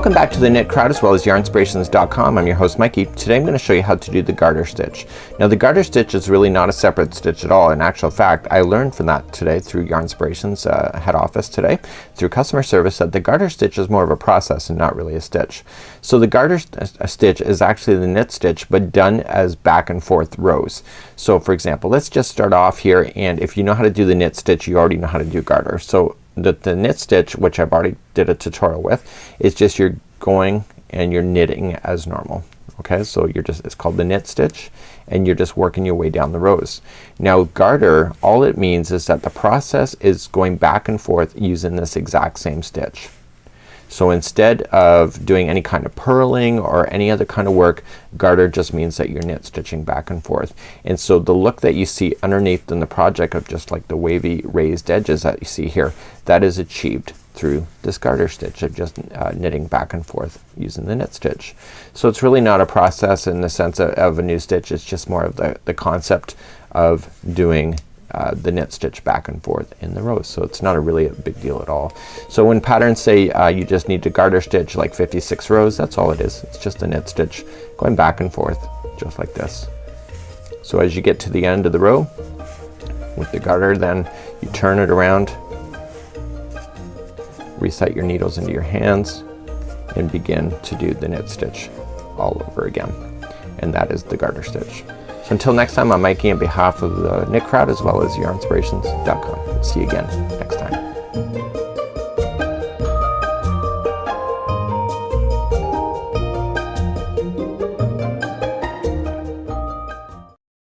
Welcome back to the Knit Crowd as well as yarnspirations.com. I'm your host Mikey. Today I'm going to show you how to do the garter stitch. Now the garter stitch is really not a separate stitch at all. In actual fact, I learned from that today through Yarnspirations head office today through customer service that the garter stitch is more of a process and not really a stitch. So the garter stitch is actually the knit stitch but done as back and forth rows. So for example, let's just start off here, and if you know how to do the knit stitch, you already know how to do garter. So the knit stitch, which I've already did a tutorial with, is just you're going and you're knitting as normal. Okay, so you're just, it's called the knit stitch, and you're just working your way down the rows. Now garter, all it means is that the process is going back and forth using this exact same stitch. So instead of doing any kind of purling or any other kind of work, garter just means that you're knit stitching back and forth. And so the look that you see underneath in the project of just like the wavy raised edges that you see here, that is achieved through this garter stitch of just knitting back and forth using the knit stitch. So it's really not a process in the sense of a new stitch. It's just more of the concept of doing the knit stitch back and forth in the rows. So it's not really a big deal at all. So when patterns say you just need to garter stitch like 56 rows, that's all it is. It's just a knit stitch going back and forth just like this. So as you get to the end of the row with the garter, then you turn it around, reset your needles into your hands, and begin to do the knit stitch all over again. And that is the garter stitch. So until next time, I'm Mikey on behalf of the Knit Crowd as well as yarnspirations.com. See you again next time.